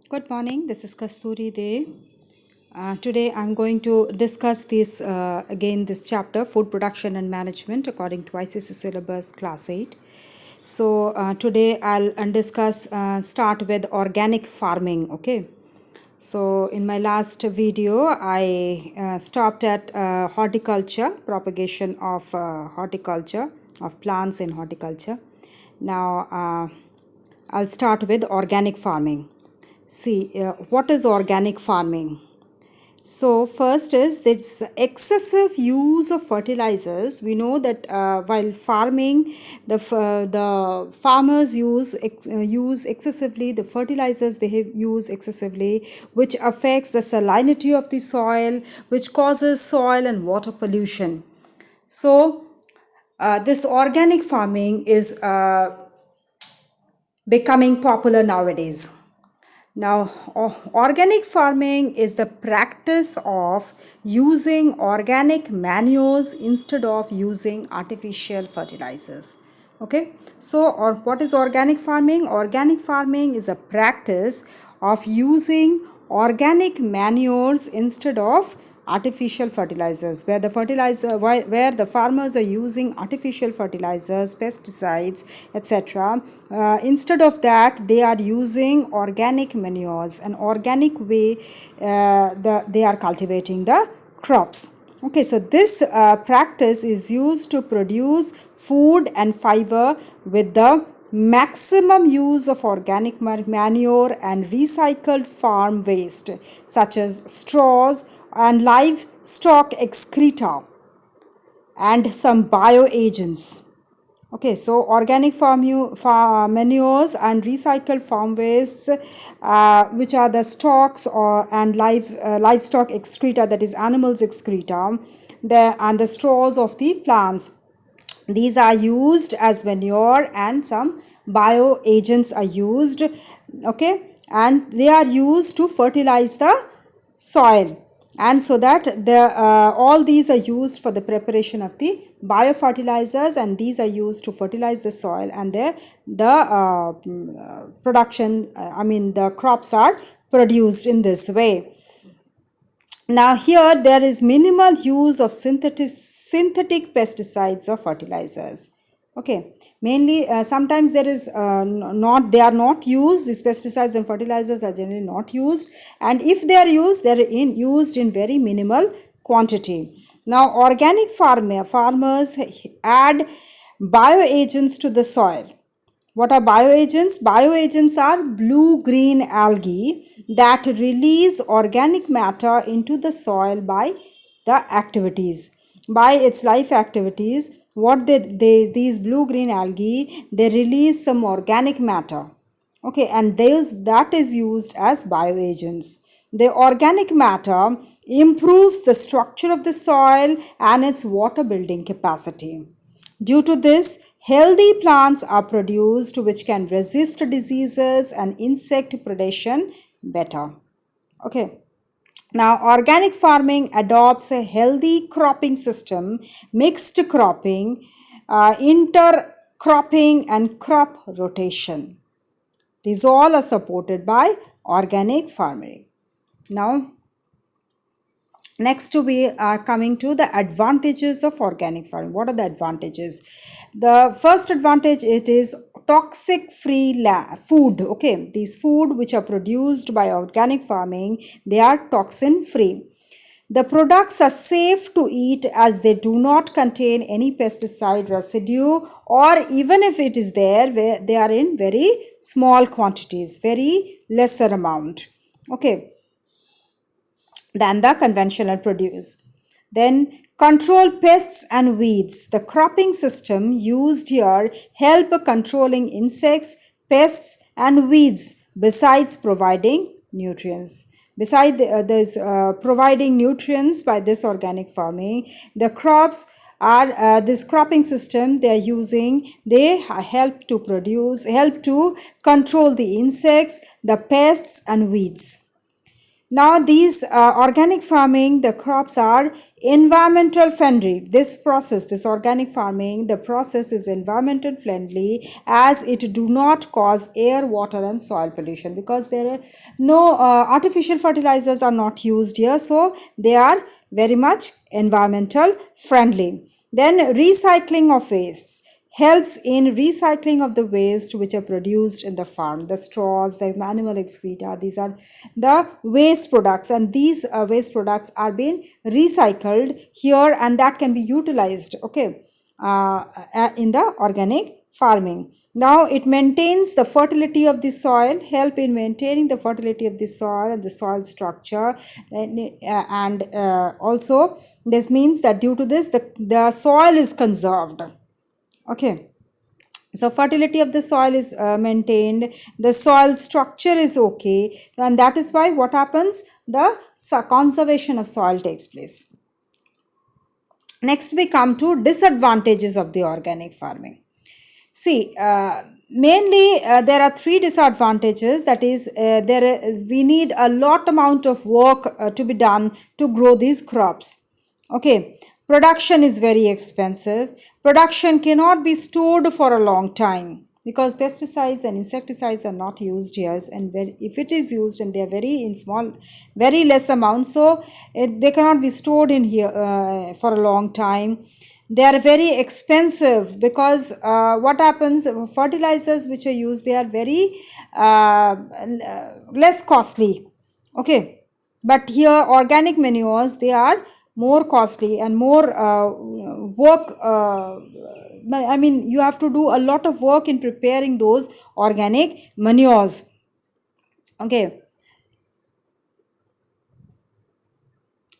Good morning, this is Kasturi De. Today I'm going to discuss this chapter, Food Production and Management, according to ICSE syllabus, class 8. So today I'll start with organic farming, okay? So in my last video, I stopped at horticulture, propagation of horticulture, of plants in horticulture. Now I'll start with organic farming. See, what is organic farming? So first is this excessive use of fertilizers. We know that while farming, the farmers use excessively the fertilizers use excessively, which affects the salinity of the soil, which causes soil and water pollution. So this organic farming is becoming popular nowadays. Now, organic farming is the practice of using organic manures instead of using artificial fertilizers. Okay, so what is organic farming? Organic farming is a practice of using organic manures instead of artificial fertilizers, where the farmers are using artificial fertilizers, pesticides, etc. Instead of that, they are using organic manures, an organic way they are cultivating the crops. Okay, so this practice is used to produce food and fiber with the maximum use of organic manure and recycled farm waste such as straws and livestock excreta and some bioagents. Okay, so organic manures and recycled farm wastes, which are the livestock excreta, that is animals excreta, and the straws of the plants. These are used as manure, and some bioagents are used. Okay, and they are used to fertilize the soil, and so that all these are used for the preparation of the biofertilizers, and these are used to fertilize the soil, and the production, the crops are produced in this way. Now here there is minimal use of synthetic pesticides or fertilizers. Okay, mainly sometimes there is they are not used. These pesticides and fertilizers are generally not used, and if they are used, they are used in very minimal quantity. Now organic farmers add bioagents to the soil. What are bioagents? Bioagents are blue-green algae that release organic matter into the soil by its life activities. These blue-green algae, they release some organic matter. Okay, and that is used as bioagents. The organic matter improves the structure of the soil and its water building capacity. Due to this, healthy plants are produced which can resist diseases and insect predation better. Okay. Now, organic farming adopts a healthy cropping system, mixed cropping, intercropping, and crop rotation. These all are supported by organic farming. Now, next we are coming to the advantages of organic farming. What are the advantages? The first advantage, it is toxic free food. Okay, these food which are produced by organic farming, they are toxin free. The products are safe to eat as they do not contain any pesticide residue, or even if it is there, they are in very small quantities, very lesser amount. Okay, than the conventional produce. Then control pests and weeds. The cropping system used here help controlling insects, pests and weeds besides providing nutrients. Besides providing nutrients by this organic farming, the crops are this cropping system they are using, they help to control the insects, the pests and weeds. Now these organic farming, the crops are environmental friendly. This process, this organic farming, the process is environmental friendly as it do not cause air, water and soil pollution, because there are no artificial fertilizers are not used here, so they are very much environmental friendly. Then recycling of wastes helps in recycling of the waste which are produced in the farm. The straws, the animal excreta, these are the waste products, and these waste products are being recycled here, and that can be utilized, okay, in the organic farming. Now it maintains the fertility of the soil, help in maintaining the fertility of the soil and the soil structure, and also this means that due to this the soil is conserved. Okay, so fertility of the soil is maintained, the soil structure is okay, and that is why what happens, the conservation of soil takes place. Next we come to disadvantages of the organic farming. See, mainly there are three disadvantages. That is, we need a lot amount of work to be done to grow these crops. Okay, production is very expensive. Production cannot be stored for a long time because pesticides and insecticides are not used here, and if it is used and they are very in small, very less amount, so they cannot be stored in here for a long time. They are very expensive because what happens, fertilizers which are used, they are very less costly. Okay, but here organic manures, they are more costly and more work, I mean you have to do a lot of work in preparing those organic manures. Okay,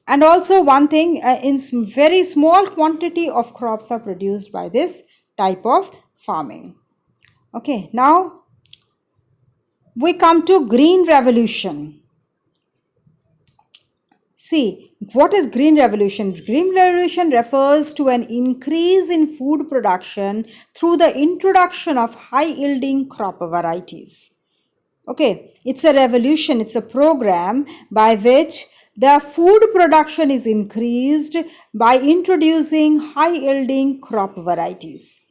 and also one thing, in very small quantity of crops are produced by this type of farming. Okay, now we come to green revolution. See, what is green revolution? Green revolution refers to an increase in food production through the introduction of high yielding crop varieties. Okay, it's a revolution, it's a program by which the food production is increased by introducing high yielding crop varieties.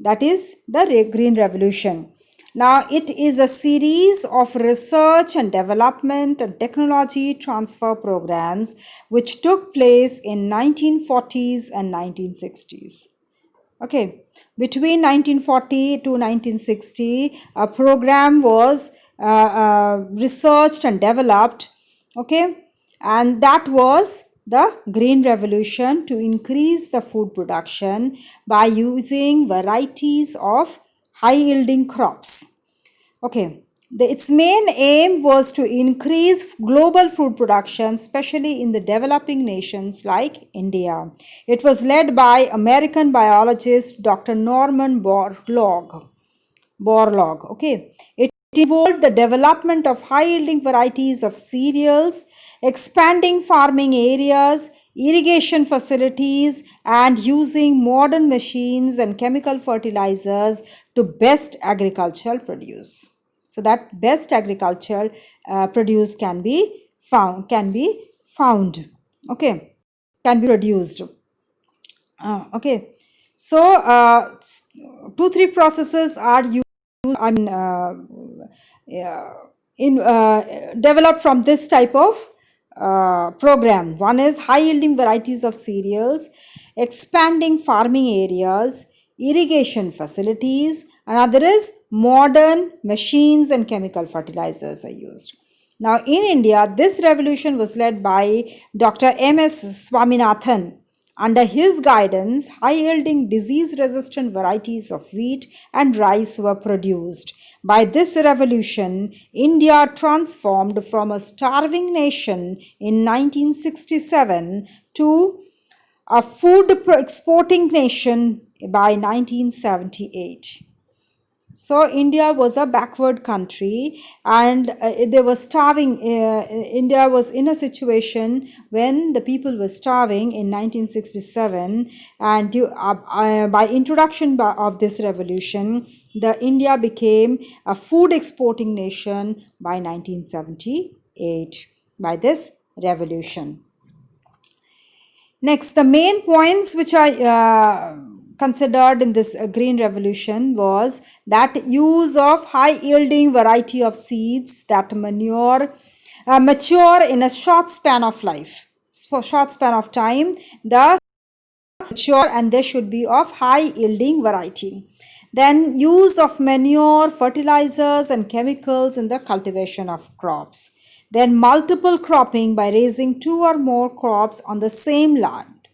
That is the Green Revolution. Now, it is a series of research and development and technology transfer programs which took place in 1940s and 1960s. Okay, between 1940 to 1960, a program was researched and developed. Okay, and that was the Green Revolution, to increase the food production by using varieties of high yielding crops. Okay, its main aim was to increase global food production, especially in the developing nations like India. It was led by American biologist Dr. Norman Borlaug. Okay, it involved the development of high yielding varieties of cereals, expanding farming areas, irrigation facilities, and using modern machines and chemical fertilizers to best agricultural produce. So that best agricultural produce can be found, okay, can be produced. Okay, so 2-3 processes are used, I mean, developed from this type of program. One is high yielding varieties of cereals, expanding farming areas, irrigation facilities. Another is modern machines and chemical fertilizers are used. Now in India, this revolution was led by Dr. M.S. Swaminathan. Under his guidance, high-yielding disease-resistant varieties of wheat and rice were produced. By this revolution, India transformed from a starving nation in 1967 to a food exporting nation by 1978. So India was a backward country, and they were starving. India was in a situation when the people were starving in 1967, and by introduction of this revolution, the India became a food exporting nation by 1978 by this revolution. Next, the main points which I considered in this green revolution was that use of high yielding variety of seeds that mature in a short span of life. For short span of time, the mature and they should be of high yielding variety. Then use of manure, fertilizers and chemicals in the cultivation of crops. Then multiple cropping by raising two or more crops on the same land.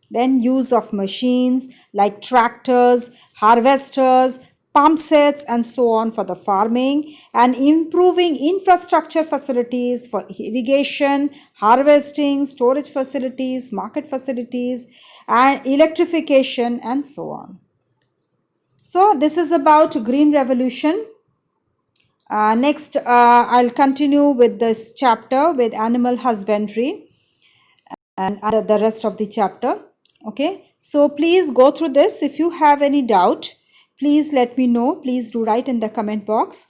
Then use of machines like tractors, harvesters, pump sets and so on for the farming, and improving infrastructure facilities for irrigation, harvesting, storage facilities, market facilities and electrification and so on. So this is about green revolution. Next, I'll continue with this chapter with animal husbandry and the rest of the chapter. Okay, so please go through this. If you have any doubt, please let me know. Please do write in the comment box.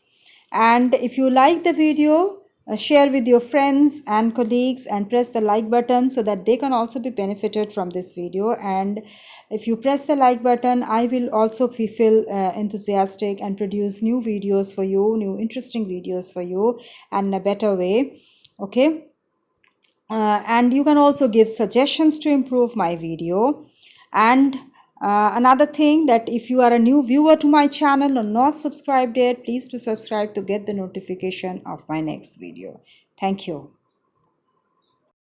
And if you like the video, share with your friends and colleagues and press the like button so that they can also be benefited from this video. And if you press the like button, I will also feel enthusiastic and produce new videos for you, new interesting videos for you and in a better way. Okay. And you can also give suggestions to improve my video. And another thing, that if you are a new viewer to my channel or not subscribed yet, please do subscribe to get the notification of my next video. Thank you.